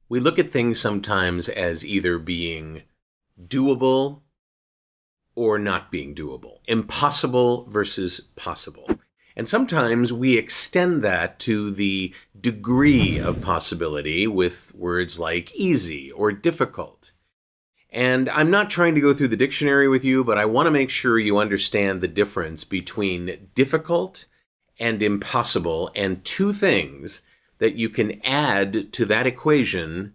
We look at things sometimes as either being doable or not being doable, impossible versus possible. And sometimes we extend that to the degree of possibility with words like easy or difficult. And I'm not trying to go through the dictionary with you, but I want to make sure you understand the difference between difficult and impossible, and two things that you can add to that equation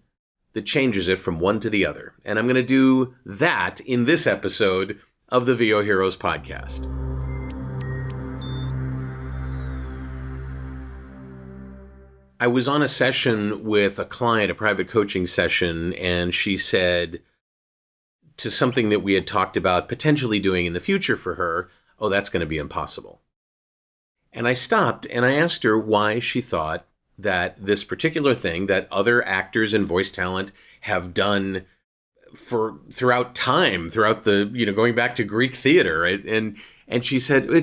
that changes it from one to the other. And I'm going to do that in this episode of the VOHeroes podcast. I was on a session with a client, a private coaching session, and she said to something that we had talked about potentially doing in the future for her, oh, that's going to be impossible. And I stopped and I asked her why she thought that this particular thing that other actors and voice talent have done throughout time, throughout the, going back to Greek theater, right? And she said, I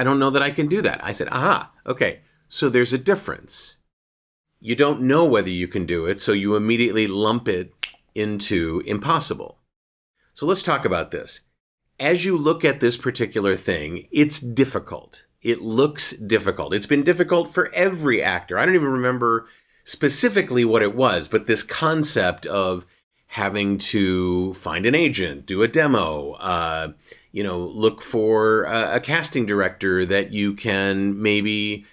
don't know that I can do that. I said, aha, okay. So there's a difference. You don't know whether you can do it, so you immediately lump it into impossible. So let's talk about this. As you look at this particular thing, it's difficult. It looks difficult. It's been difficult for every actor. I don't even remember specifically what it was, but this concept of having to find an agent, do a demo, look for a casting director that you can maybe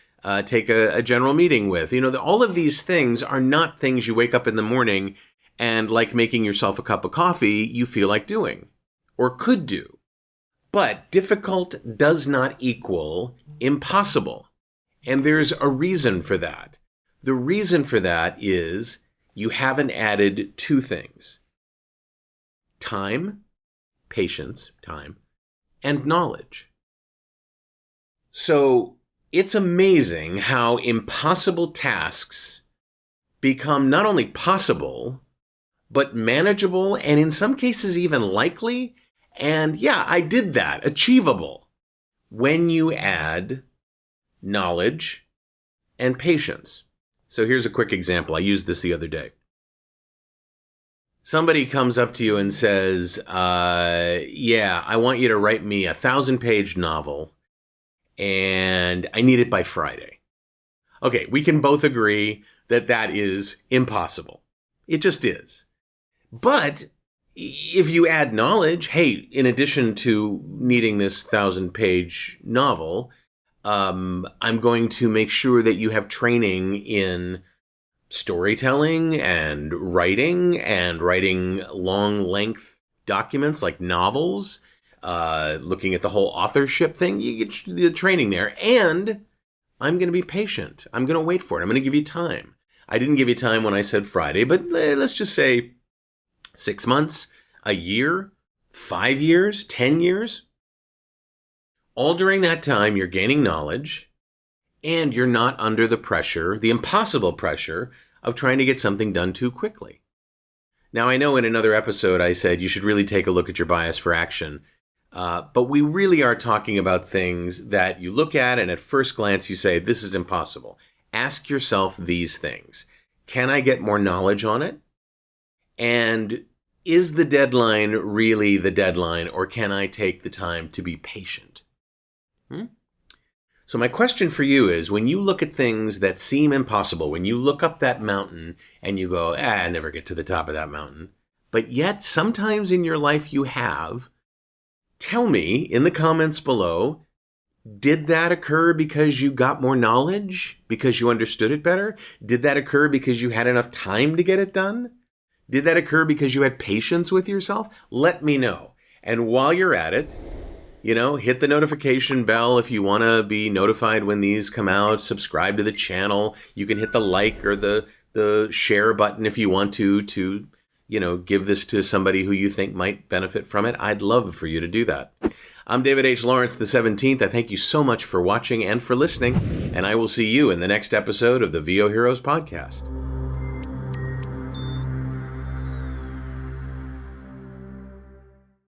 take a general meeting with. All of these things are not things you wake up in the morning and, like making yourself a cup of coffee, you feel like doing or could do. But difficult does not equal impossible. And there's a reason for that. The reason for that is you haven't added two things: patience, and knowledge. So it's amazing how impossible tasks become not only possible, but manageable, and in some cases even likely. And yeah, I did that, achievable, when you add knowledge and patience. So here's a quick example. I used this the other day. Somebody comes up to you and says, I want you to write me a 1,000-page novel, and I need it by Friday. Okay, we can both agree that that is impossible. It just is. But if you add knowledge, hey, in addition to needing this 1,000-page novel, I'm going to make sure that you have training in storytelling and writing long-length documents like novels, looking at the whole authorship thing. You get the training there. And I'm going to be patient. I'm going to wait for it. I'm going to give you time. I didn't give you time when I said Friday, but let's just say 6 months, a year, 5 years, 10 years. All during that time, you're gaining knowledge, and you're not under the pressure, the impossible pressure, of trying to get something done too quickly. Now, I know in another episode I said you should really take a look at your bias for action, but we really are talking about things that you look at and at first glance you say, this is impossible. Ask yourself these things. Can I get more knowledge on it? And is the deadline really the deadline, or can I take the time to be patient? So my question for you is, when you look at things that seem impossible, when you look up that mountain and you go, I never get to the top of that mountain, but yet sometimes in your life you have, tell me in the comments below, did that occur because you got more knowledge, because you understood it better? Did that occur because you had enough time to get it done? Did that occur because you had patience with yourself? Let me know. And while you're at it, hit the notification bell if you want to be notified when these come out. Subscribe to the channel. You can hit the like or the share button if you want to give this to somebody who you think might benefit from it. I'd love for you to do that. I'm David H. Lawrence the 17th. I thank you so much for watching and for listening, and I will see you in the next episode of the VOHeroes podcast.